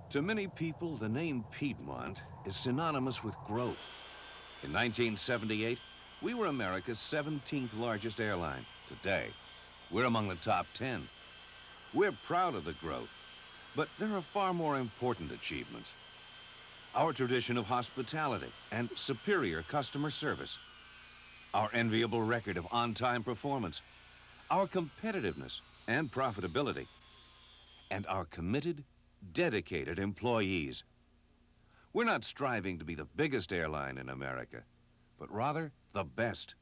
To many people, the name Piedmont is synonymous with growth. In 1978, we were America's 17th largest airline. Today, we're among the top 10. We're proud of the growth, but there are far more important achievements. Our tradition of hospitality and superior customer service, our enviable record of on-time performance, our competitiveness and profitability, and our committed, dedicated employees. We're not striving to be the biggest airline in America, but rather the best.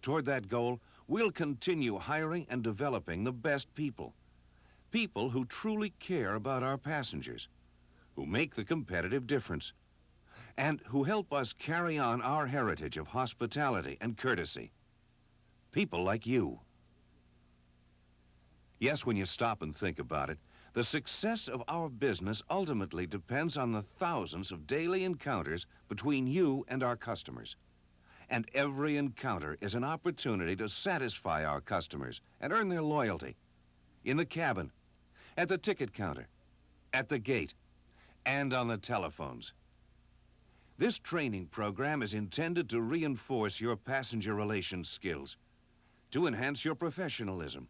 Toward that goal, we'll continue hiring and developing the best people. People who truly care about our passengers, who make the competitive difference, and who help us carry on our heritage of hospitality and courtesy. People like you. Yes, when you stop and think about it, the success of our business ultimately depends on the thousands of daily encounters between you and our customers. And every encounter is an opportunity to satisfy our customers and earn their loyalty. In the cabin, at the ticket counter, at the gate, and on the telephones. This training program is intended to reinforce your passenger relations skills, to enhance your professionalism,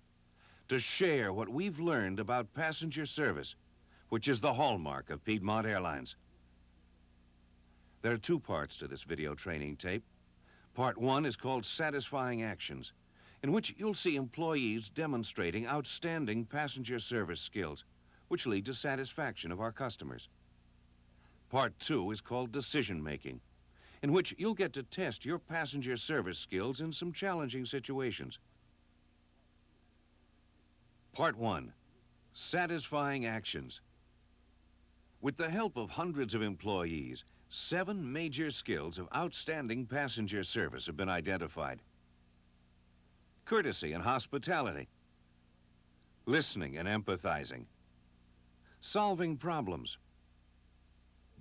to share what we've learned about passenger service, which is the hallmark of Piedmont Airlines. There are two parts to this video training tape. Part one is called Satisfying Actions, in which you'll see employees demonstrating outstanding passenger service skills, which lead to satisfaction of our customers. Part two is called Decision Making, in which you'll get to test your passenger service skills in some challenging situations. Part one, Satisfying Actions. With the help of hundreds of employees, 7 major skills of outstanding passenger service have been identified. Courtesy and hospitality, listening and empathizing, solving problems,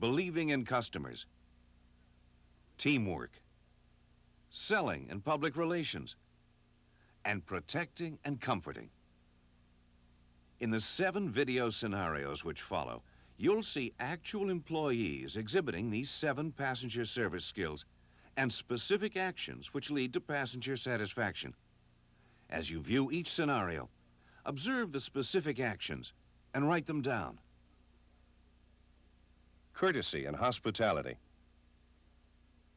believing in customers, teamwork, selling and public relations, and protecting and comforting. In the 7 video scenarios which follow, you'll see actual employees exhibiting these 7 passenger service skills and specific actions which lead to passenger satisfaction. As you view each scenario, observe the specific actions and write them down. Courtesy and hospitality.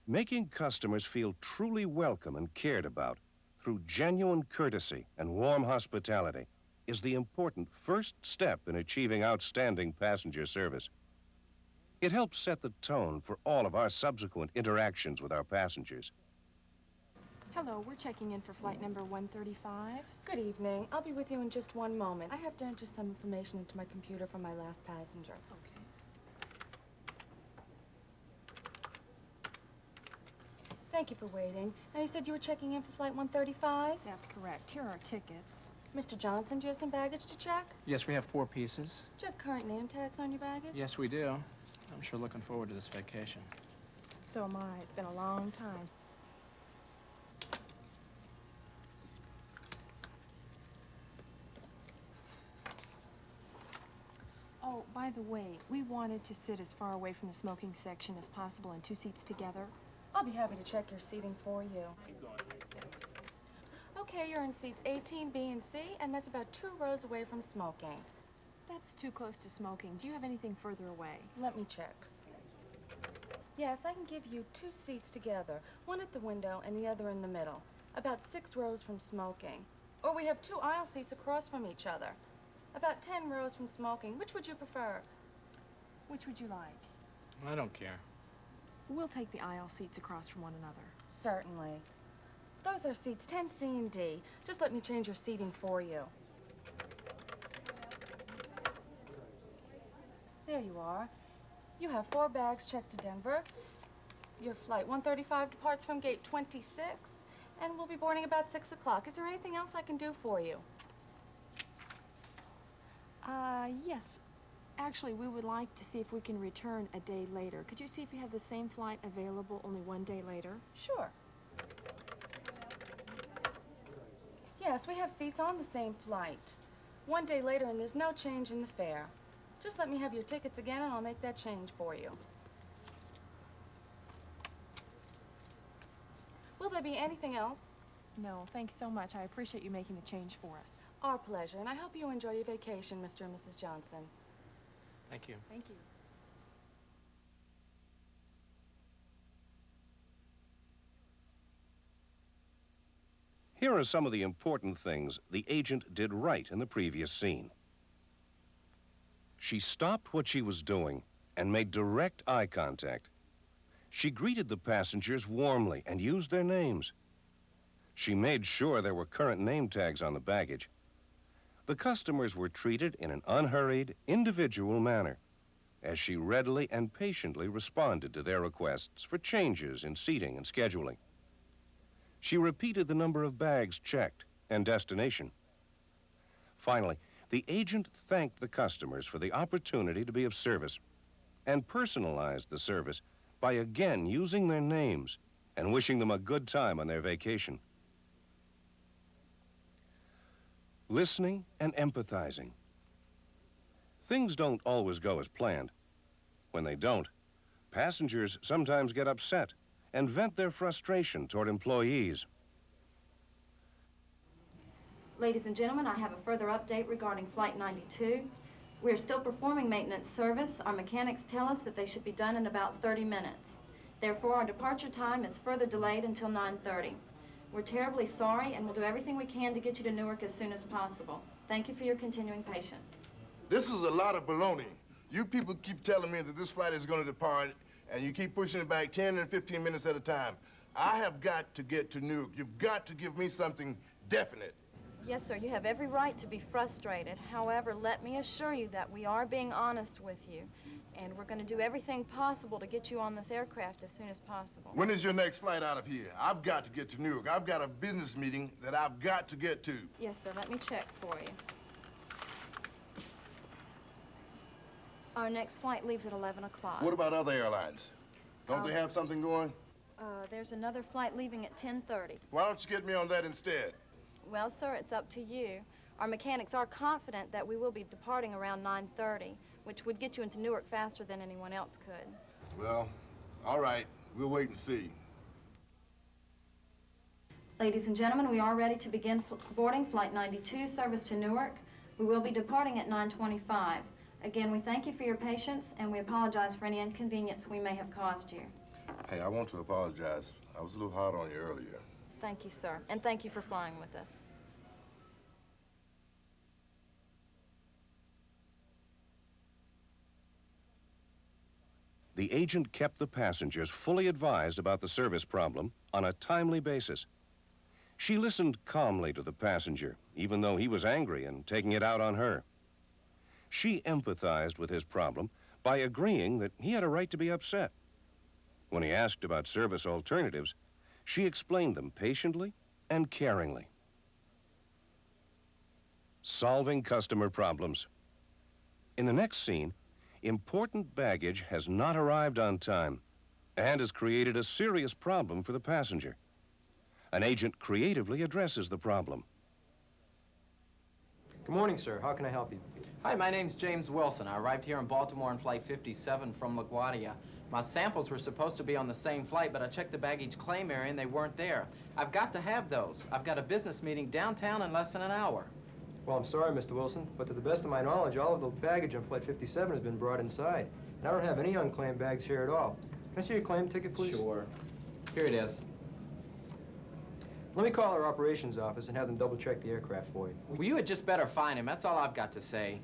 Making customers feel truly welcome and cared about through genuine courtesy and warm hospitality is the important first step in achieving outstanding passenger service. It helps set the tone for all of our subsequent interactions with our passengers. Hello, we're checking in for flight number 135. Good evening. I'll be with you in just one moment. I have to enter some information into my computer for my last passenger. Okay. Thank you for waiting. Now, you said you were checking in for flight 135? That's correct. Here are our tickets. Mr. Johnson, do you have some baggage to check? Yes, we have 4 pieces. Do you have current name tags on your baggage? Yes, we do. I'm sure looking forward to this vacation. So am I. It's been a long time. Oh, by the way, we wanted to sit as far away from the smoking section as possible in 2 seats together. I'll be happy to check your seating for you. Okay, you're in seats 18, B, and C, and that's about 2 rows away from smoking. That's too close to smoking. Do you have anything further away? Let me check. Yes, I can give you 2 seats together, one at the window and the other in the middle, about 6 rows from smoking. Or we have 2 aisle seats across from each other, about 10 rows from smoking. Which would you prefer? Which would you like? I don't care. We'll take the aisle seats across from one another. Certainly. Those are seats 10C and D. Just let me change your seating for you. There you are. You have 4 bags checked to Denver. Your flight 135 departs from gate 26, and we'll be boarding about 6 o'clock. Is there anything else I can do for you? Yes. Actually, we would like to see if we can return a day later. Could you see if you have the same flight available only 1 day later? Sure. Yes, we have seats on the same flight. 1 day later, and there's no change in the fare. Just let me have your tickets again and I'll make that change for you. Will there be anything else? No, thanks so much. I appreciate you making the change for us. Our pleasure, and I hope you enjoy your vacation, Mr. and Mrs. Johnson. Thank you. Thank you. Here are some of the important things the agent did right in the previous scene. She stopped what she was doing and made direct eye contact. She greeted the passengers warmly and used their names. She made sure there were current name tags on the baggage. The customers were treated in an unhurried, individual manner, as she readily and patiently responded to their requests for changes in seating and scheduling. She repeated the number of bags checked and destination. Finally, the agent thanked the customers for the opportunity to be of service and personalized the service by again using their names and wishing them a good time on their vacation. Listening and empathizing. Things don't always go as planned. When they don't, passengers sometimes get upset and vent their frustration toward employees. Ladies and gentlemen, I have a further update regarding Flight 92. We are still performing maintenance service. Our mechanics tell us that they should be done in about 30 minutes. Therefore, our departure time is further delayed until 9:30. We're terribly sorry and will do everything we can to get you to Newark as soon as possible. Thank you for your continuing patience. This is a lot of baloney. You people keep telling me that this flight is going to depart, and you keep pushing it back 10 and 15 minutes at a time. I have got to get to Newark. You've got to give me something definite. Yes, sir, you have every right to be frustrated. However, let me assure you that we are being honest with you, and we're going to do everything possible to get you on this aircraft as soon as possible. When is your next flight out of here? I've got to get to Newark. I've got a business meeting that I've got to get to. Yes, sir, let me check for you. Our next flight leaves at 11 o'clock. What about other airlines? Don't they have something going? There's another flight leaving at 10:30. Why don't you get me on that instead? Well, sir, it's up to you. Our mechanics are confident that we will be departing around 9:30, which would get you into Newark faster than anyone else could. Well, all right. We'll wait and see. Ladies and gentlemen, we are ready to begin boarding Flight 92, service to Newark. We will be departing at 9:25. Again, we thank you for your patience, and we apologize for any inconvenience we may have caused you. Hey, I want to apologize. I was a little hard on you earlier. Thank you, sir, and thank you for flying with us. The agent kept the passengers fully advised about the service problem on a timely basis. She listened calmly to the passenger, even though he was angry and taking it out on her. She empathized with his problem by agreeing that he had a right to be upset. When he asked about service alternatives, she explained them patiently and caringly. Solving customer problems. In the next scene, important baggage has not arrived on time and has created a serious problem for the passenger. An agent creatively addresses the problem. Good morning, sir. How can I help you? Hi, my name's James Wilson. I arrived here in Baltimore on Flight 57 from LaGuardia. My samples were supposed to be on the same flight, but I checked the baggage claim area and they weren't there. I've got to have those. I've got a business meeting downtown in less than an hour. Well, I'm sorry, Mr. Wilson, but to the best of my knowledge, all of the baggage on Flight 57 has been brought inside. And I don't have any unclaimed bags here at all. Can I see your claim ticket, please? Sure. Here it is. Let me call our operations office and have them double-check the aircraft for you. Well, you had just better find him. That's all I've got to say.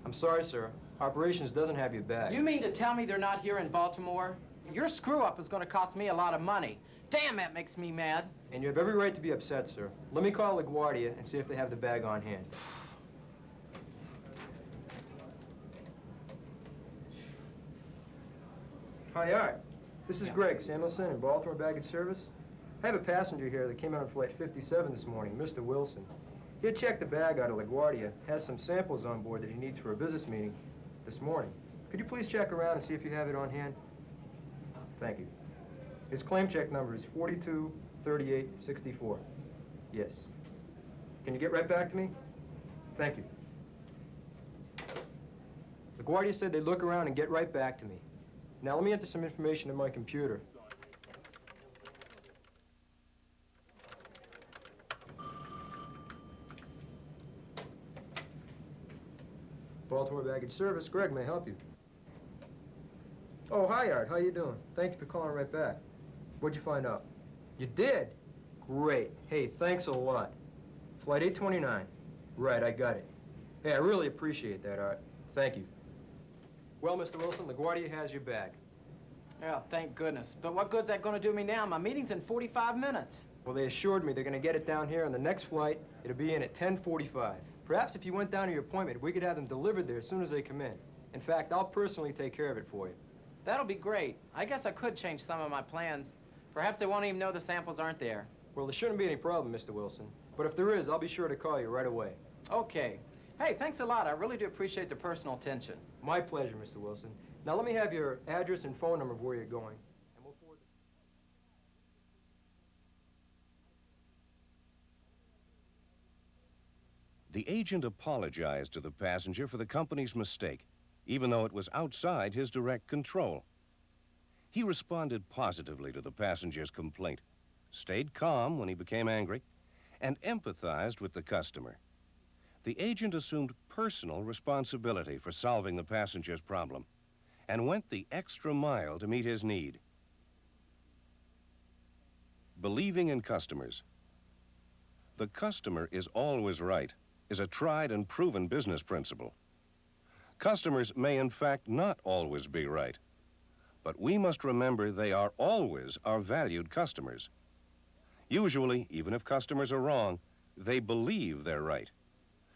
I'm sorry, sir. Operations doesn't have your bag. You mean to tell me they're not here in Baltimore? Your screw-up is going to cost me a lot of money. Damn, that makes me mad. And you have every right to be upset, sir. Let me call LaGuardia and see if they have the bag on hand. Hi, Art. This is Greg Samuelson in Baltimore Baggage Service. I have a passenger here that came out on Flight 57 this morning, Mr. Wilson. He had checked the bag out of LaGuardia, has some samples on board that he needs for a business meeting this morning. Could you please check around and see if you have it on hand? Thank you. His claim check number is 423864. Yes. Can you get right back to me? Thank you. LaGuardia said they'd look around and get right back to me. Now, let me enter some information in my computer. Baltimore Baggage Service, Greg, may I help you? Oh, hi, Art. How you doing? Thank you for calling right back. What'd you find out? You did? Great. Hey, thanks a lot. Flight 829. Right, I got it. Hey, I really appreciate that, Art. Thank you. Well, Mr. Wilson, LaGuardia has your bag. Yeah, thank goodness. But what good's that gonna do me now? My meeting's in 45 minutes. Well, they assured me they're going to get it down here on the next flight. It'll be in at 10:45. Perhaps if you went down to your appointment, we could have them delivered there as soon as they come in. In fact, I'll personally take care of it for you. That'll be great. I guess I could change some of my plans. Perhaps they won't even know the samples aren't there. Well, there shouldn't be any problem, Mr. Wilson. But if there is, I'll be sure to call you right away. Okay. Hey, thanks a lot. I really do appreciate the personal attention. My pleasure, Mr. Wilson. Now, let me have your address and phone number of where you're going. And we'll forward The agent apologized to the passenger for the company's mistake, even though it was outside his direct control. He responded positively to the passenger's complaint, stayed calm when he became angry, and empathized with the customer. The agent assumed personal responsibility for solving the passenger's problem and went the extra mile to meet his need. Believing in customers. The customer is always right is a tried and proven business principle. Customers may in fact not always be right, but we must remember they are always our valued customers. Usually, even if customers are wrong, they believe they're right.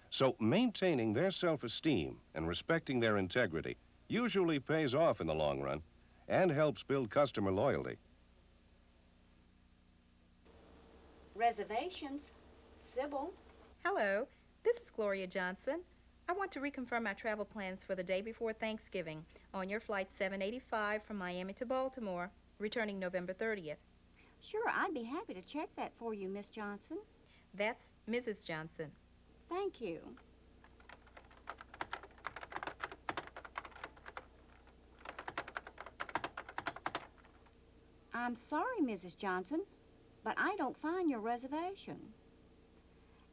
So maintaining their self-esteem and respecting their integrity usually pays off in the long run and helps build customer loyalty. Reservations. Sybil. Hello, this is Gloria Johnson. I want to reconfirm my travel plans for the day before Thanksgiving on your flight 785 from Miami to Baltimore, returning November 30th. Sure, I'd be happy to check that for you, Miss Johnson. That's Mrs. Johnson. Thank you. I'm sorry, Mrs. Johnson, but I don't find your reservation.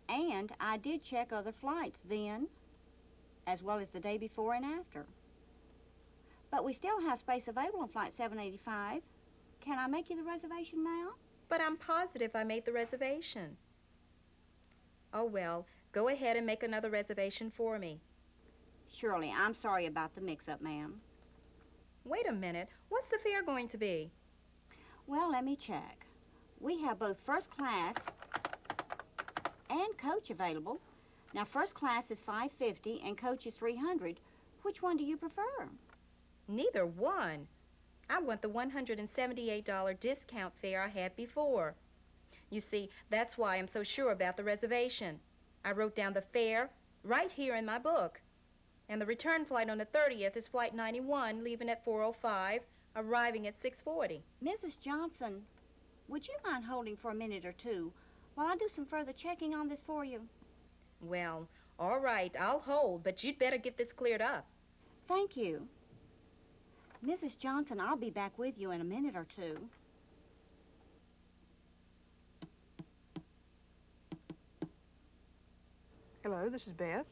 And I did check other flights then, as well as the day before and after. But we still have space available on flight 785. Can I make you the reservation now? But I'm positive I made the reservation. Oh, well, go ahead and make another reservation for me. Surely, I'm sorry about the mix-up, ma'am. Wait a minute. What's the fare going to be? Well, let me check. We have both first class and coach available. Now, first class is $550 and coach is $300. Which one do you prefer? Neither one. I want the $178 discount fare I had before. You see, that's why I'm so sure about the reservation. I wrote down the fare right here in my book. And the return flight on the 30th is flight 91, leaving at 4:05, arriving at 6:40. Mrs. Johnson, would you mind holding for a minute or two while I do some further checking on this for you? Well, all right, I'll hold, but you'd better get this cleared up. Thank you. Mrs. Johnson, I'll be back with you in a minute or two. Hello, this is Beth.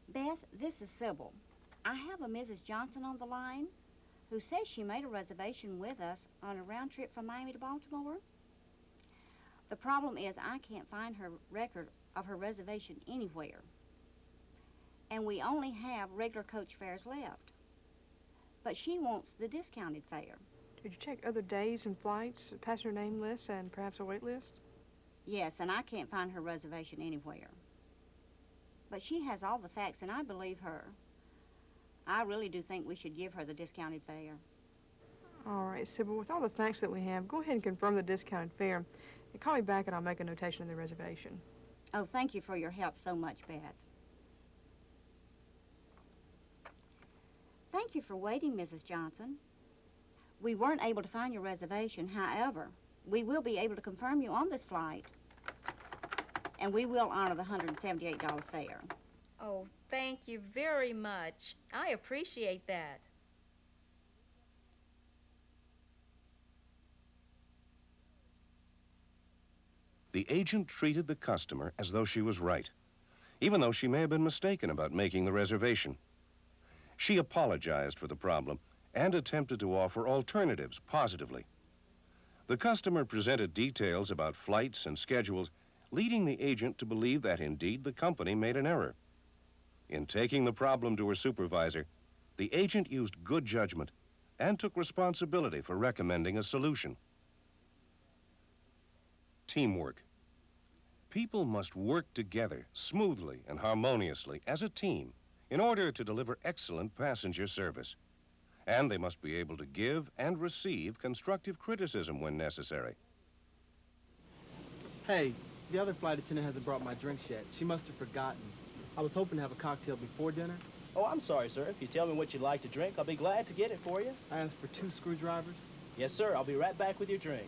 Beth, this is Sybil. I have a Mrs. Johnson on the line who says she made a reservation with us on a round trip from Miami to Baltimore. The problem is I can't find her record of her reservation anywhere. And we only have regular coach fares left. But she wants the discounted fare. Did you check other days and flights, passenger name lists, and perhaps a wait list? Yes, and I can't find her reservation anywhere. But she has all the facts, and I believe her. I really do think we should give her the discounted fare. All right, Sybil, with all the facts that we have, go ahead and confirm the discounted fare. And call me back, and I'll make a notation of the reservation. Oh, thank you for your help so much, Beth. Thank you for waiting, Mrs. Johnson. We weren't able to find your reservation. However, we will be able to confirm you on this flight. and we will honor the $178 fare. Oh, thank you very much. I appreciate that. The agent treated the customer as though she was right, even though she may have been mistaken about making the reservation. She apologized for the problem and attempted to offer alternatives positively. The customer presented details about flights and schedules, leading the agent to believe that indeed the company made an error. In taking the problem to her supervisor, the agent used good judgment and took responsibility for recommending a solution. Teamwork. People must work together smoothly and harmoniously as a team in order to deliver excellent passenger service. And they must be able to give and receive constructive criticism when necessary. Hey, the other flight attendant hasn't brought my drinks yet. She must have forgotten. I was hoping to have a cocktail before dinner. Oh, I'm sorry, sir. If you tell me what you'd like to drink, I'll be glad to get it for you. I asked for 2 screwdrivers. Yes, sir. I'll be right back with your drinks.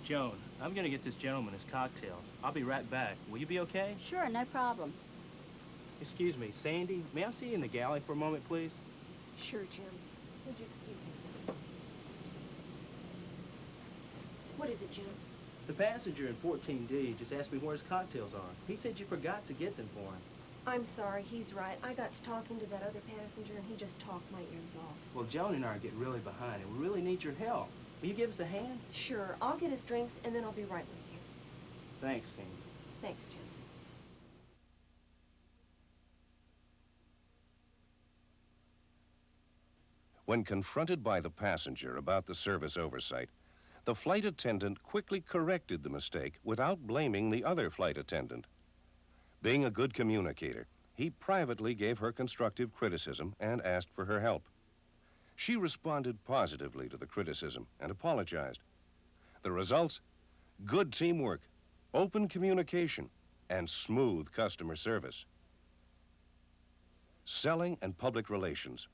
Joan, I'm gonna get this gentleman his cocktails. I'll be right back. Will you be okay? Sure, no problem. Excuse me, Sandy, may I see you in the galley for a moment, please? Sure, Jim. Would you excuse me, sir? What is it, Jim? The passenger in 14D just asked me where his cocktails are. He said you forgot to get them for him. I'm sorry, he's right. I got to talking to that other passenger and he just talked my ears off. Well, Joan and I are getting really behind, and we really need your help. Will you give us a hand? Sure, I'll get his drinks and then I'll be right with you. Thanks, Sandy. Thanks, Jim. When confronted by the passenger about the service oversight, the flight attendant quickly corrected the mistake without blaming the other flight attendant. Being a good communicator, he privately gave her constructive criticism and asked for her help. She responded positively to the criticism and apologized. The results? Good teamwork, open communication, and smooth customer service. Selling and public relations.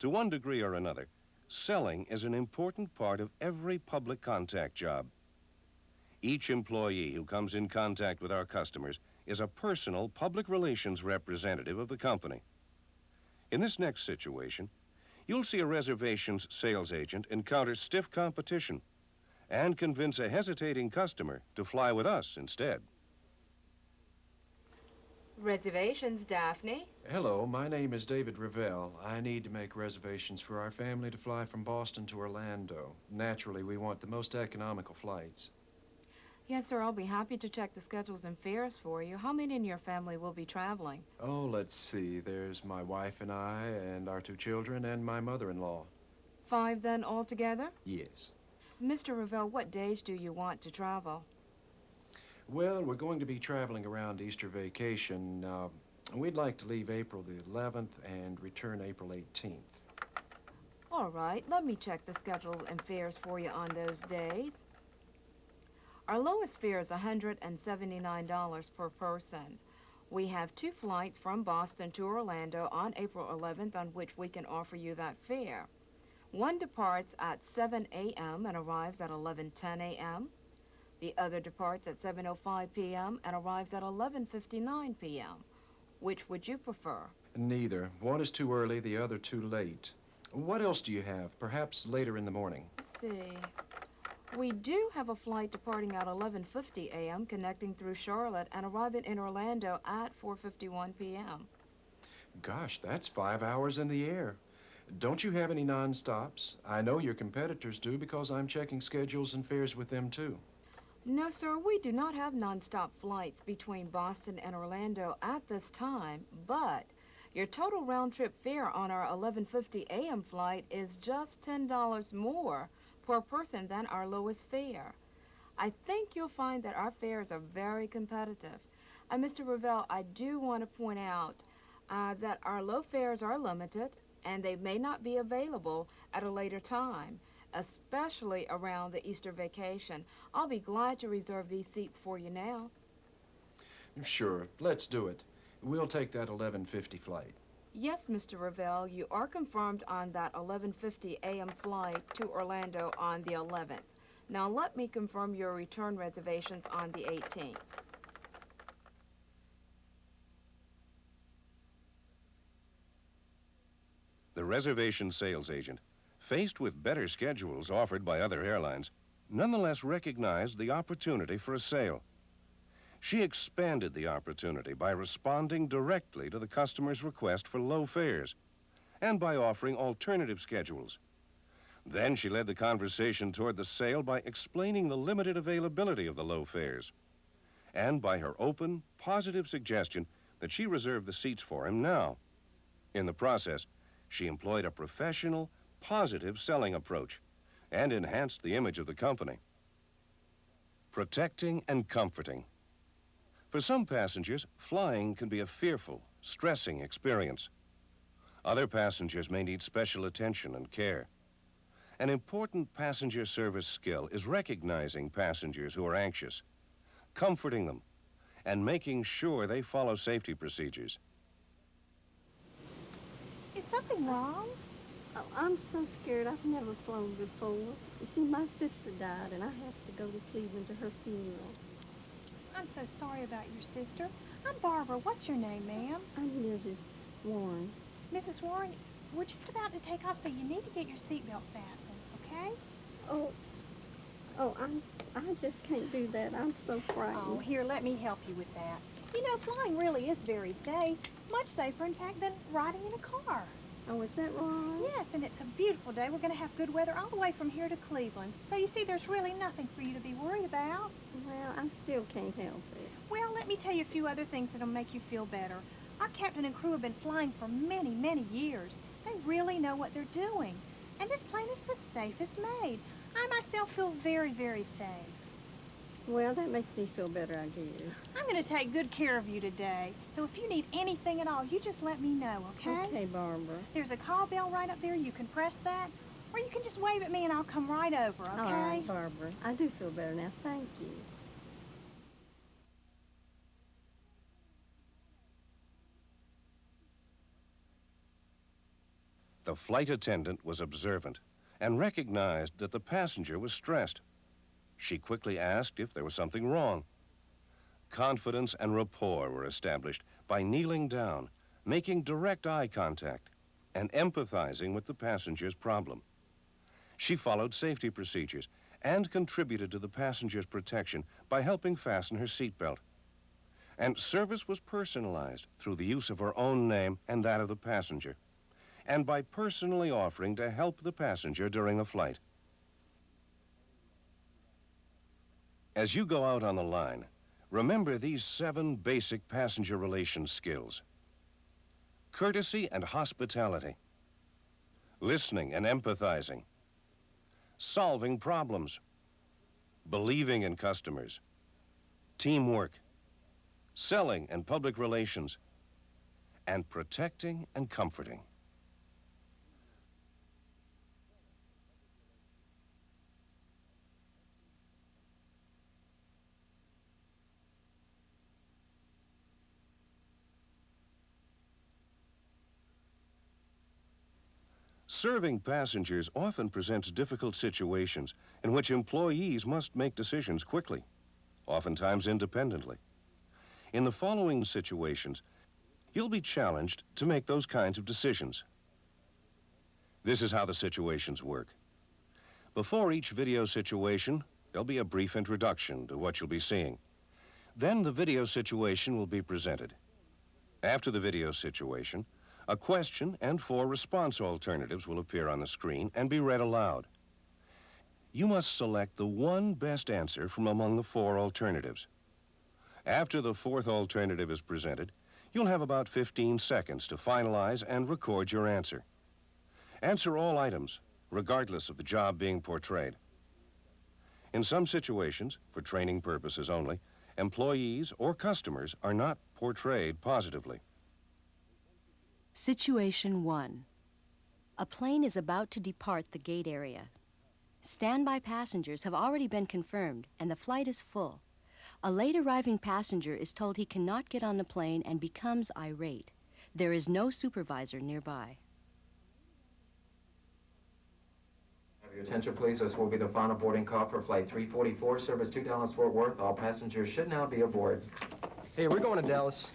To one degree or another, selling is an important part of every public contact job. Each employee who comes in contact with our customers is a personal public relations representative of the company. In this next situation, you'll see a reservations sales agent encounter stiff competition and convince a hesitating customer to fly with us instead. Reservations, Daphne. Hello, my name is David Revelle. I need to make reservations for our family to fly from Boston to Orlando. Naturally, we want the most economical flights. Yes, sir, I'll be happy to check the schedules and fares for you. How many in your family will be traveling? Oh, let's see. There's my wife and I, and our 2 children, and my mother-in-law. 5 then altogether? Yes. Mr. Revelle, what days do you want to travel? Well, we're going to be traveling around Easter vacation. We'd like to leave April the 11th and return April 18th. All right, let me check the schedule and fares for you on those days. Our lowest fare is $179 per person. We have 2 flights from Boston to Orlando on April 11th on which we can offer you that fare. One departs at 7 a.m. and arrives at 11:10 a.m. The other departs at 7:05 p.m. and arrives at 11:59 p.m. Which would you prefer? Neither. One is too early, the other too late. What else do you have? Perhaps later in the morning. Let's see. We do have a flight departing at 11:50 a.m. connecting through Charlotte and arriving in Orlando at 4:51 p.m. Gosh, that's 5 hours in the air. Don't you have any non-stops? I know your competitors do because I'm checking schedules and fares with them too. No, sir, we do not have nonstop flights between Boston and Orlando at this time, but your total round-trip fare on our 11:50 a.m. flight is just $10 more per person than our lowest fare. I think you'll find that our fares are very competitive. And Mr. Revelle, I do want to point out that our low fares are limited and they may not be available at a later time, especially around the Easter vacation. I'll be glad to reserve these seats for you now. Sure, let's do it. We'll take that 11:50 flight. Yes, Mr. Revelle, you are confirmed on that 11:50 a.m. flight to Orlando on the 11th. Now let me confirm your return reservations on the 18th. The reservation sales agent, faced with better schedules offered by other airlines, nonetheless recognized the opportunity for a sale. She expanded the opportunity by responding directly to the customer's request for low fares and by offering alternative schedules. Then she led the conversation toward the sale by explaining the limited availability of the low fares and by her open, positive suggestion that she reserve the seats for him now. In the process, she employed a professional, positive selling approach and enhanced the image of the company. Protecting and comforting. For some passengers, flying can be a fearful, stressing experience. Other passengers may need special attention and care. An important passenger service skill is recognizing passengers who are anxious, comforting them, and making sure they follow safety procedures. Is something wrong? Oh, I'm so scared. I've never flown before. You see, my sister died, and I have to go to Cleveland to her funeral. I'm so sorry about your sister. I'm Barbara. What's your name, ma'am? I'm Mrs. Warren. Mrs. Warren, we're just about to take off, so you need to get your seatbelt fastened, okay? I just can't do that. I'm so frightened. Oh, here, let me help you with that. You know, flying really is very safe. Much safer, in fact, than riding in a car. Oh, is that right? Yes, and it's a beautiful day. We're going to have good weather all the way from here to Cleveland. So you see, there's really nothing for you to be worried about. Well, I still can't help it. Well, let me tell you a few other things that'll make you feel better. Our captain and crew have been flying for many, many years. They really know what they're doing. And this plane is the safest made. I myself feel very, very safe. Well, that makes me feel better, I guess. I'm going to take good care of you today. So if you need anything at all, you just let me know, okay? Okay, Barbara. There's a call bell right up there. You can press that. Or you can just wave at me and I'll come right over, okay? All right, Barbara. I do feel better now. Thank you. The flight attendant was observant and recognized that the passenger was stressed. She quickly asked if there was something wrong. Confidence and rapport were established by kneeling down, making direct eye contact, and empathizing with the passenger's problem. She followed safety procedures and contributed to the passenger's protection by helping fasten her seatbelt. And service was personalized through the use of her own name and that of the passenger, and by personally offering to help the passenger during the flight. As you go out on the line, remember these 7 basic passenger relations skills: courtesy and hospitality, listening and empathizing, solving problems, believing in customers, teamwork, selling and public relations, and protecting and comforting. Serving passengers often presents difficult situations in which employees must make decisions quickly, oftentimes independently. In the following situations, you'll be challenged to make those kinds of decisions. This is how the situations work. Before each video situation, there'll be a brief introduction to what you'll be seeing. Then the video situation will be presented. After the video situation, a question and 4 response alternatives will appear on the screen and be read aloud. You must select the one best answer from among the 4 alternatives. After the 4th alternative is presented, you'll have about 15 seconds to finalize and record your answer. Answer all items, regardless of the job being portrayed. In some situations, for training purposes only, employees or customers are not portrayed positively. Situation 1. A plane is about to depart the gate area. Standby passengers have already been confirmed and the flight is full. A late arriving passenger is told he cannot get on the plane and becomes irate. There is no supervisor nearby. Have your Attention, please. This will be the final boarding call for Flight 344, service to Dallas-Fort Worth. All passengers should now be aboard. Hey, we're going to Dallas.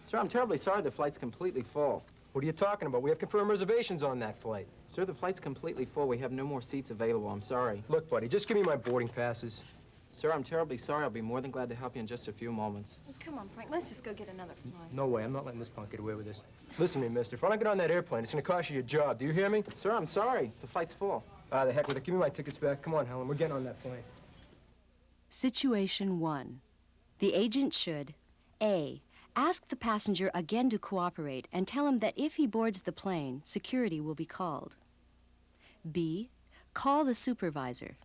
Sir, I'm terribly sorry. The flight's completely full. What are you talking about? We have confirmed reservations on that flight. Sir, the flight's completely full. We have no more seats available. I'm sorry. Look, buddy, just give me my boarding passes. Sir, I'm terribly sorry. I'll be more than glad to help you in just a few moments. Come on, Frank, let's just go get another flight. No way, I'm not letting this punk get away with this. Listen to me, mister. If I don't get on that airplane, it's gonna cost you your job. Do you hear me? Sir, I'm sorry. The flight's full. The heck with it. Give me my tickets back. Come on, Helen. We're getting on that plane. Situation 1. The agent should A. Ask the passenger again to cooperate and tell him that if he boards the plane, security will be called. B. Call the supervisor.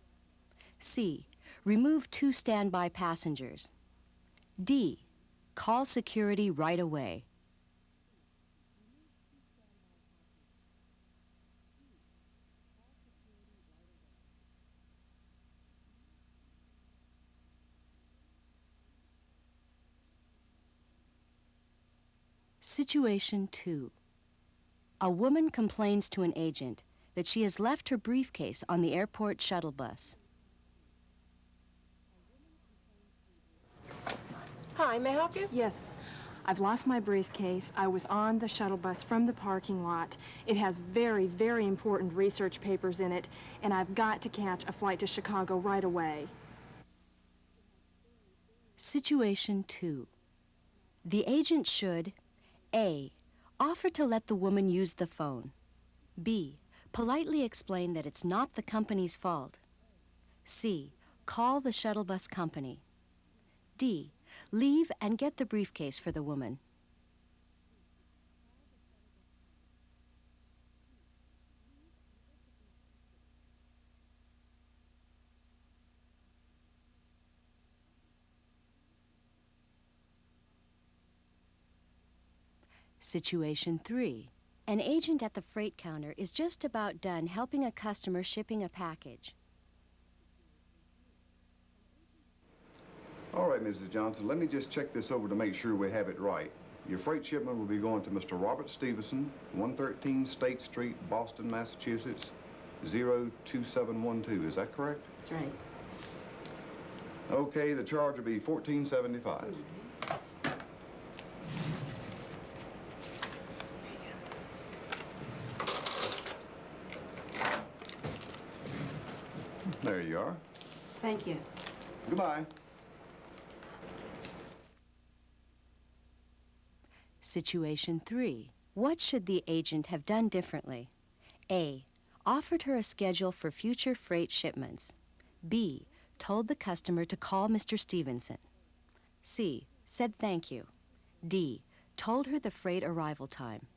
C. Remove 2 standby passengers. D. Call security right away. Situation 2. A woman complains to an agent that she has left her briefcase on the airport shuttle bus. Hi, may I help you? Yes. I've lost my briefcase. I was on the shuttle bus from the parking lot. It has very, very important research papers in it, and I've got to catch a flight to Chicago right away. Situation 2. The agent should A. Offer to let the woman use the phone. B. Politely explain that it's not the company's fault. C. Call the shuttle bus company. D. Leave and get the briefcase for the woman. Situation 3. An agent at the freight counter is just about done helping a customer shipping a package. All right, Mrs. Johnson, let me just check this over to make sure we have it right. Your freight shipment will be going to Mr. Robert Stevenson, 113 State Street, Boston, Massachusetts, 02712. Is that correct? That's right. Okay, the charge will be $14.75. There you are. Thank you. Goodbye. Situation 3. What should the agent have done differently? A. Offered her a schedule for future freight shipments. B. Told the customer to call Mr. Stevenson. C. Said thank you. D. Told her the freight arrival time.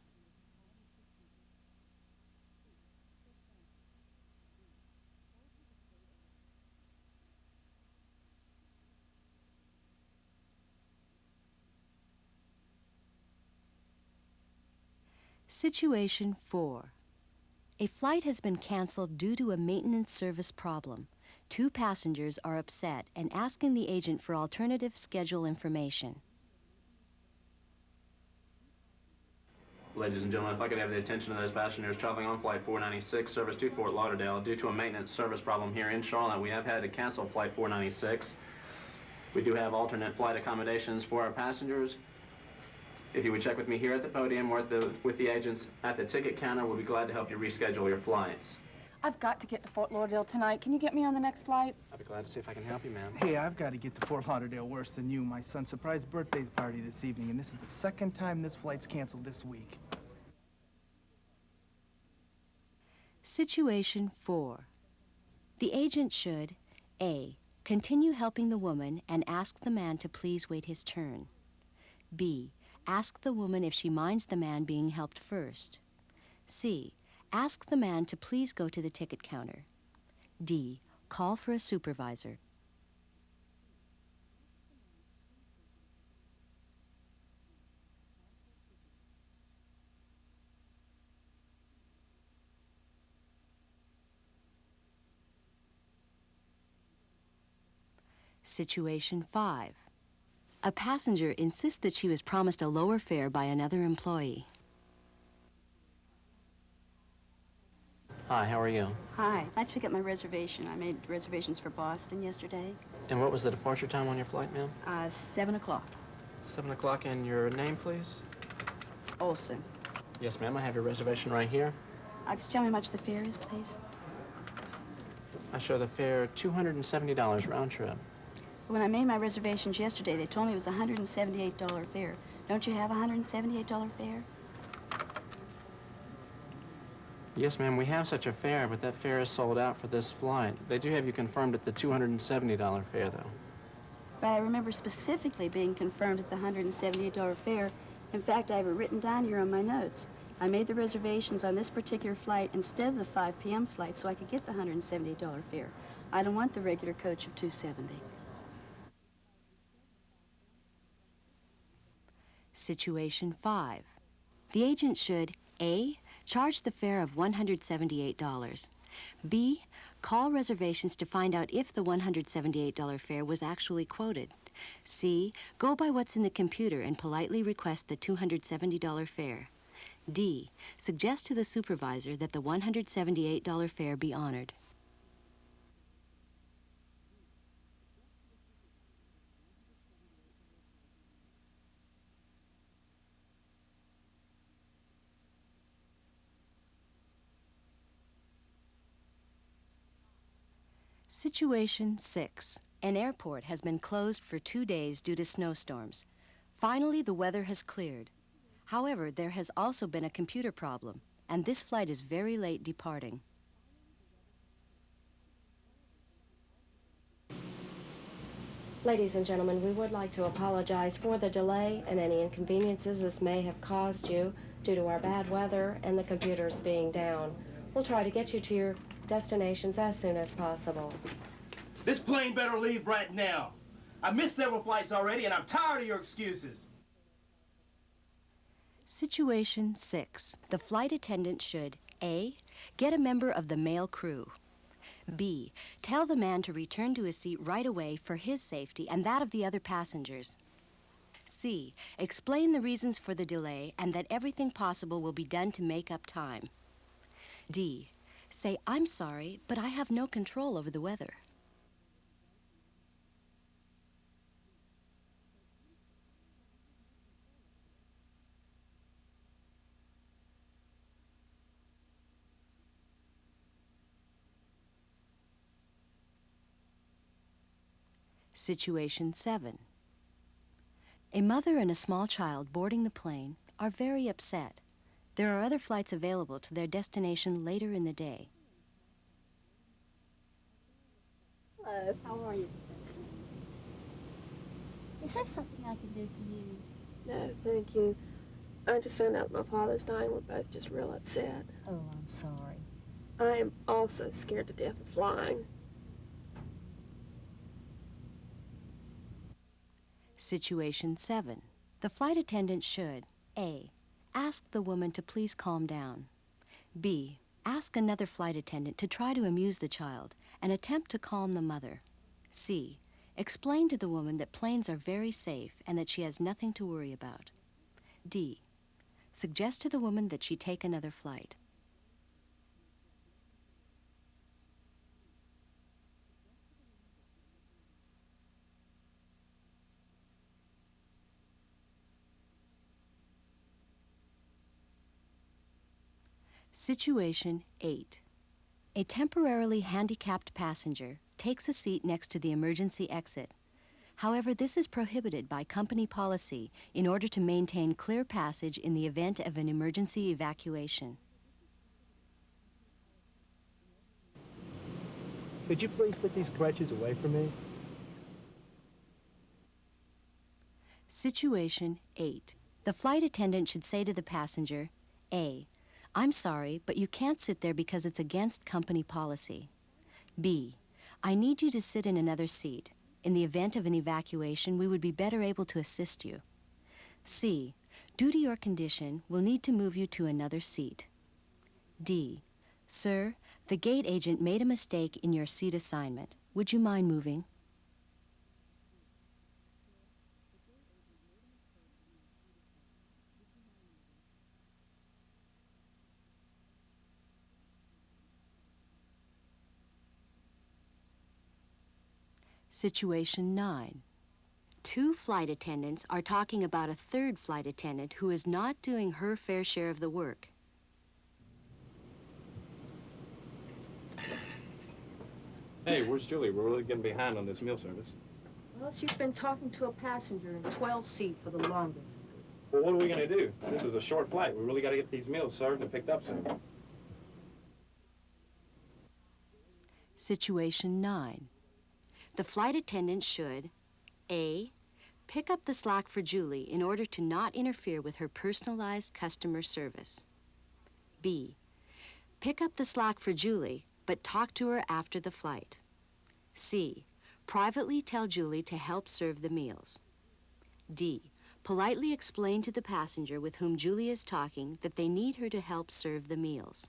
Situation 4. A flight has been canceled due to a maintenance service problem. 2 passengers are upset and asking the agent for alternative schedule information. Ladies and gentlemen, if I could have the attention of those passengers traveling on Flight 496, service to Fort Lauderdale. Due to a maintenance service problem here in Charlotte, we have had to cancel Flight 496. We do have alternate flight accommodations for our passengers. If you would check with me here at the podium or with the agents at the ticket counter, we'll be glad to help you reschedule your flights. I've got to get to Fort Lauderdale tonight. Can you get me on the next flight? I'll be glad to see if I can help you, ma'am. Hey, I've got to get to Fort Lauderdale worse than you. My son's surprise birthday party this evening, and this is the second time this flight's canceled this week. Situation 4. The agent should A. Continue helping the woman and ask the man to please wait his turn. B. Ask the woman if she minds the man being helped first. C. Ask the man to please go to the ticket counter. D. Call for a supervisor. Situation 5. A passenger insists that she was promised a lower fare by another employee. Hi, how are you? Hi, I'd like to pick up my reservation. I made reservations for Boston yesterday. And what was the departure time on your flight, ma'am? 7 o'clock. 7 o'clock, and your name, please? Olson. Yes, ma'am, I have your reservation right here. Could you tell me how much the fare is, please? I show the fare $270 round trip. When I made my reservations yesterday, they told me it was a $178 fare. Don't you have a $178 fare? Yes, ma'am, we have such a fare, but that fare is sold out for this flight. They do have you confirmed at the $270 fare, though. But I remember specifically being confirmed at the $178 fare. In fact, I have it written down here on my notes. I made the reservations on this particular flight instead of the 5 p.m. flight so I could get the $178 fare. I don't want the regular coach of $270. Situation 5. The agent should A. Charge the fare of $178. B. Call reservations to find out if the $178 fare was actually quoted. C. Go by what's in the computer and politely request the $270 fare. D. Suggest to the supervisor that the $178 fare be honored. Situation 6. An airport has been closed for 2 days due to snowstorms. Finally, the weather has cleared. However, there has also been a computer problem, and this flight is very late departing. Ladies and gentlemen, we would like to apologize for the delay and any inconveniences this may have caused you due to our bad weather and the computers being down. We'll try to get you to your destinations as soon as possible. This plane better leave right now. I missed several flights already, and I'm tired of your excuses. Situation 6. The flight attendant should A. Get a member of the male crew. B. Tell the man to return to his seat right away for his safety and that of the other passengers. C. Explain the reasons for the delay and that everything possible will be done to make up time. D. Say, I'm sorry, but I have no control over the weather. Situation 7. A mother and a small child boarding the plane are very upset. There are other flights available to their destination later in the day. Hello, how are you? Is there something I can do for you? No, thank you. I just found out my father's dying. We're both just real upset. Oh, I'm sorry. I am also scared to death of flying. Situation 7. The flight attendant should A. Ask the woman to please calm down. B. Ask another flight attendant to try to amuse the child and attempt to calm the mother. C. Explain to the woman that planes are very safe and that she has nothing to worry about. D. Suggest to the woman that she take another flight. Situation 8. A temporarily handicapped passenger takes a seat next to the emergency exit. However, this is prohibited by company policy in order to maintain clear passage in the event of an emergency evacuation. Could you please put these crutches away from me? Situation 8. The flight attendant should say to the passenger, A. I'm sorry, but you can't sit there because it's against company policy. B. I need you to sit in another seat. In the event of an evacuation, we would be better able to assist you. C. Due to your condition, we'll need to move you to another seat. D. Sir, the gate agent made a mistake in your seat assignment. Would you mind moving? Situation 9. 2 flight attendants are talking about a third flight attendant who is not doing her fair share of the work. Hey, where's Julie? We're really getting behind on this meal service. Well, she's been talking to a passenger in 12 seat for the longest. Well, what are we gonna do? This is a short flight. We really gotta get these meals served and picked up soon. Situation 9. The flight attendant should A. Pick up the slack for Julie in order to not interfere with her personalized customer service. B. Pick up the slack for Julie, but talk to her after the flight. C. Privately tell Julie to help serve the meals. D. Politely explain to the passenger with whom Julie is talking that they need her to help serve the meals.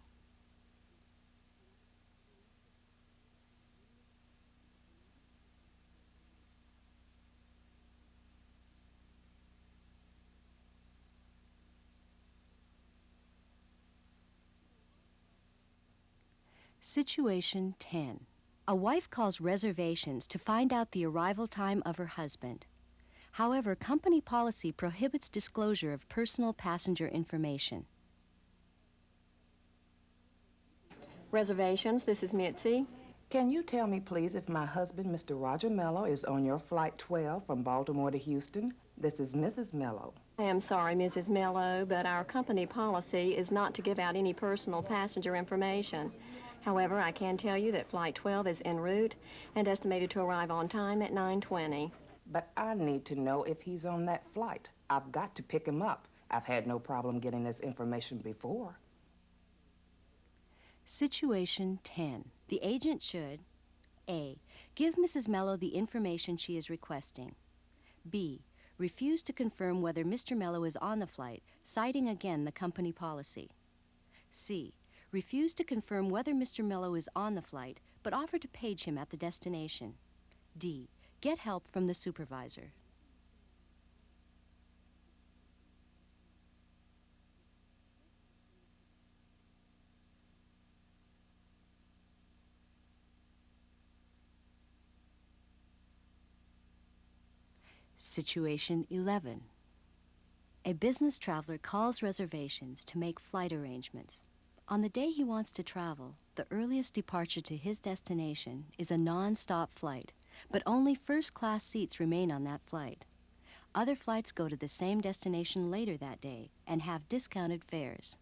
Situation 10. A wife calls reservations to find out the arrival time of her husband. However, company policy prohibits disclosure of personal passenger information. Reservations, this is Mitzi. Can you tell me, please, if my husband, Mr. Roger Mello, is on your Flight 12 from Baltimore to Houston? This is Mrs. Mello. I am sorry, Mrs. Mello, but our company policy is not to give out any personal passenger information. However, I can tell you that Flight 12 is en route and estimated to arrive on time at 9:20. But I need to know if he's on that flight. I've got to pick him up. I've had no problem getting this information before. Situation 10. The agent should A. Give Mrs. Mello the information she is requesting. B. Refuse to confirm whether Mr. Mello is on the flight, citing again the company policy. C. Refuse to confirm whether Mr. Mello is on the flight, but offer to page him at the destination. D. Get help from the supervisor. Situation 11. A business traveler calls reservations to make flight arrangements. On the day he wants to travel, the earliest departure to his destination is a non-stop flight, but only first-class seats remain on that flight. Other flights go to the same destination later that day and have discounted fares.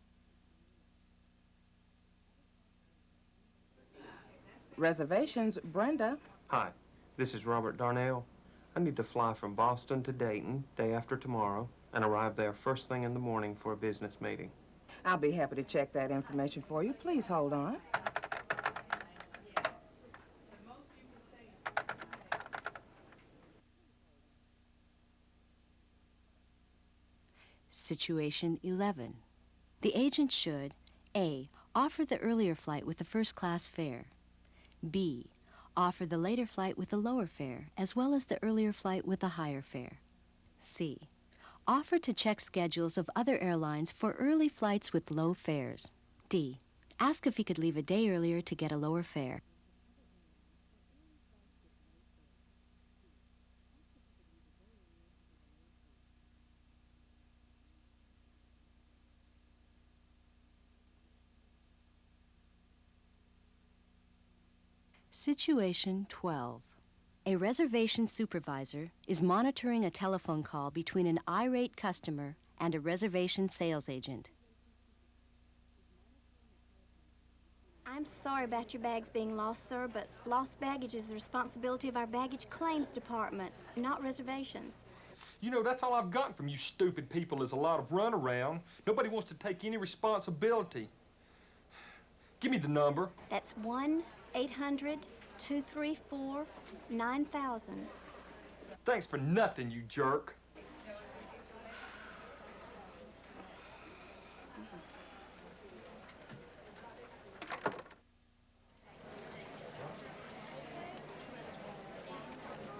Reservations, Brenda. Hi, this is Robert Darnell. I need to fly from Boston to Dayton day after tomorrow and arrive there first thing in the morning for a business meeting. I'll be happy to check that information for you. Please hold on. Situation 11. The agent should A. Offer the earlier flight with the first-class fare. B. Offer the later flight with the lower fare, as well as the earlier flight with the higher fare. C. Offer to check schedules of other airlines for early flights with low fares. D. Ask if he could leave a day earlier to get a lower fare. Situation 12. A reservation supervisor is monitoring a telephone call between an irate customer and a reservation sales agent. I'm sorry about your bags being lost, sir, but lost baggage is the responsibility of our baggage claims department, not reservations. You know, that's all I've gotten from you stupid people is a lot of runaround. Nobody wants to take any responsibility. Give me the number. That's 1-800-234-9000. Thanks for nothing, you jerk.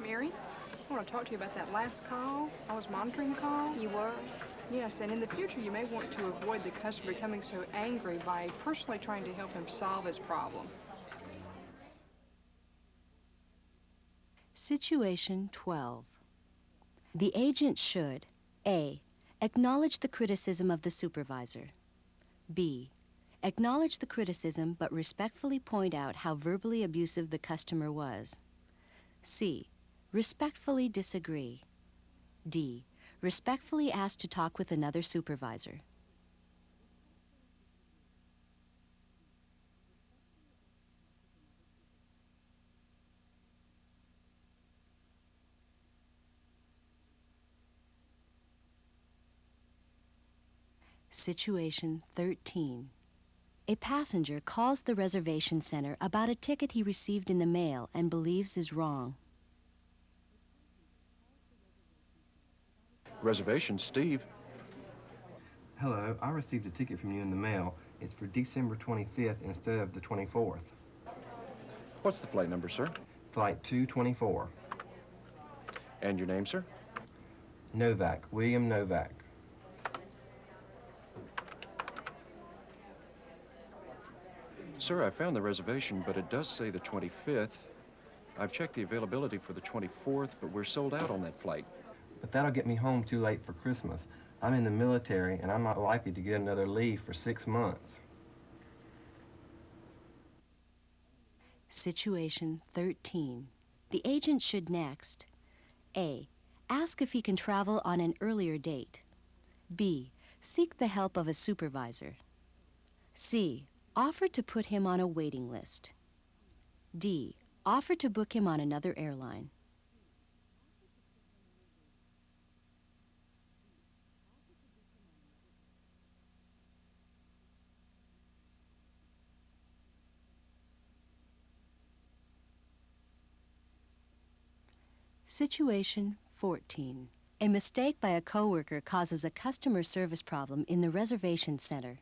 Mary, I want to talk to you about that last call. I was monitoring the call. You were? Yes, and in the future you may want to avoid the customer becoming so angry by personally trying to help him solve his problem. Situation 12. The agent should A. Acknowledge the criticism of the supervisor. B. Acknowledge the criticism but respectfully point out how verbally abusive the customer was. C. Respectfully disagree. D. Respectfully ask to talk with another supervisor. Situation 13. A passenger calls the reservation center about a ticket he received in the mail and believes is wrong. Reservation, Steve. Hello, I received a ticket from you in the mail. It's for December 25th instead of the 24th. What's the flight number, sir? Flight 224. And your name, sir? Novak, William Novak. Sir, I found the reservation, but it does say the 25th. I've checked the availability for the 24th, but we're sold out on that flight. But that'll get me home too late for Christmas. I'm in the military, and I'm not likely to get another leave for 6 months. Situation 13. The agent should next A. Ask if he can travel on an earlier date. B. Seek the help of a supervisor. C. Offer to put him on a waiting list. D. Offer to book him on another airline. Situation 14. A mistake by a coworker causes a customer service problem in the reservation center.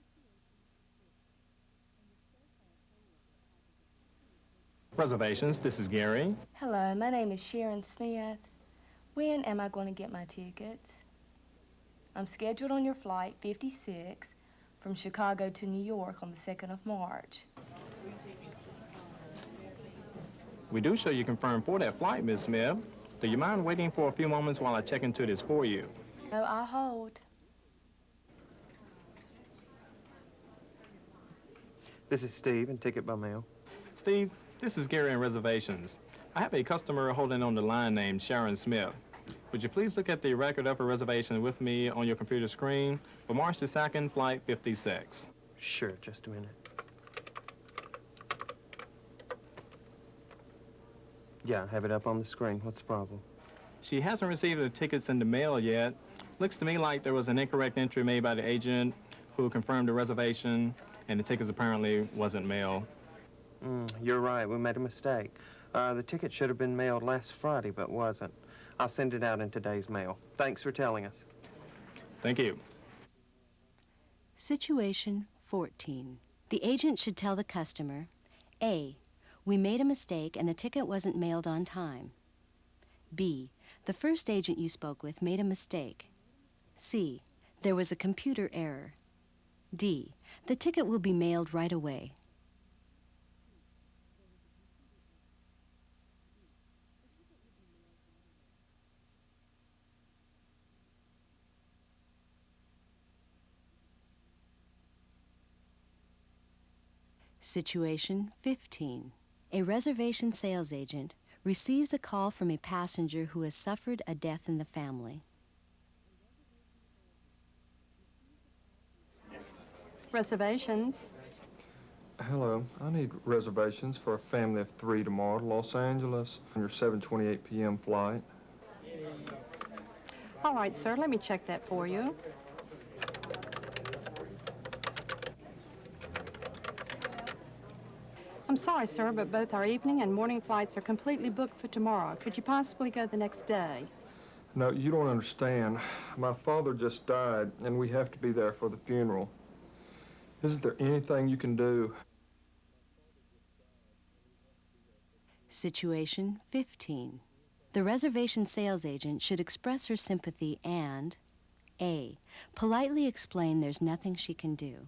Reservations, this is Gary. Hello, my name is Sharon Smith. When am I going to get my tickets? I'm scheduled on your flight 56 from Chicago to New York on the 2nd of March. We do show you confirmed for that flight, Miss Smith. Do you mind waiting for a few moments while I check into this for you? No, I'll hold. This is Steve, and ticket by mail. Steve, this is Gary in Reservations. I have a customer holding on the line named Sharon Smith. Would you please look at the record of her reservation with me on your computer screen for March the 2nd, flight 56? Sure, just a minute. Yeah, I have it up on the screen. What's the problem? She hasn't received the tickets in the mail yet. Looks to me like there was an incorrect entry made by the agent who confirmed the reservation, and the tickets apparently wasn't mailed. You're right. We made a mistake. The ticket should have been mailed last Friday, but wasn't. I'll send it out in today's mail. Thanks for telling us. Thank you. Situation 14. The agent should tell the customer, A. We made a mistake and the ticket wasn't mailed on time. B. The first agent you spoke with made a mistake. C. There was a computer error. D. The ticket will be mailed right away. Situation 15. A reservation sales agent receives a call from a passenger who has suffered a death in the family. Reservations. Hello, I need reservations for a family of 3 tomorrow to Los Angeles on your 7:28 p.m. flight. All right, sir, let me check that for you. I'm sorry, sir, but both our evening and morning flights are completely booked for tomorrow. Could you possibly go the next day? No, you don't understand. My father just died, and we have to be there for the funeral. Isn't there anything you can do? Situation 15. The reservation sales agent should express her sympathy and A. Politely explain there's nothing she can do.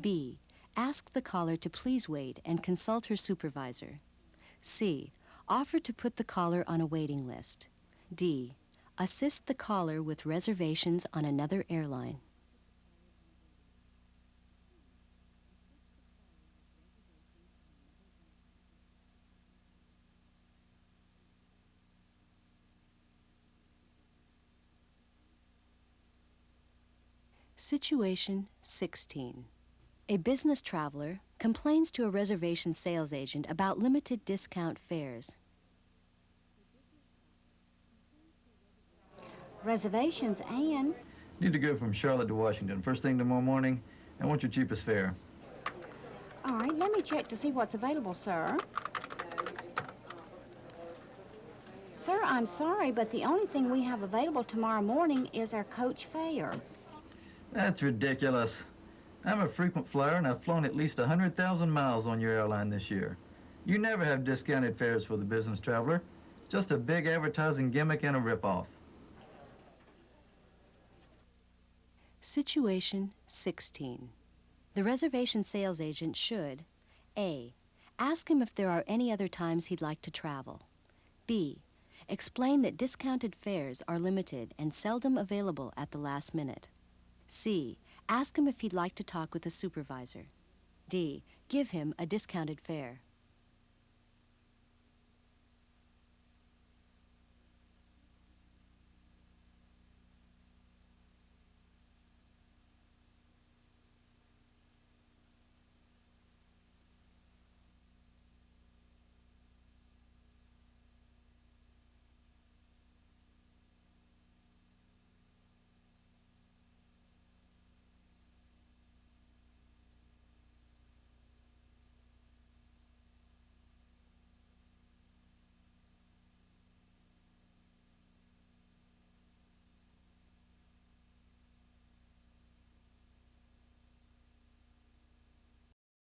B. Ask the caller to please wait and consult her supervisor. C. Offer to put the caller on a waiting list. D. Assist the caller with reservations on another airline. Situation 16. A business traveler complains to a reservation sales agent about limited discount fares. Reservations, Ann. Need to go from Charlotte to Washington first thing tomorrow morning. I want your cheapest fare. All right, let me check to see what's available, sir. Sir, I'm sorry, but the only thing we have available tomorrow morning is our coach fare. That's ridiculous. I'm a frequent flyer, and I've flown at least 100,000 miles on your airline this year. You never have discounted fares for the business traveler. Just a big advertising gimmick and a ripoff. Situation 16. The reservation sales agent should A. Ask him if there are any other times he'd like to travel. B. Explain that discounted fares are limited and seldom available at the last minute. C. Ask him if he'd like to talk with a supervisor. D. Give him a discounted fare.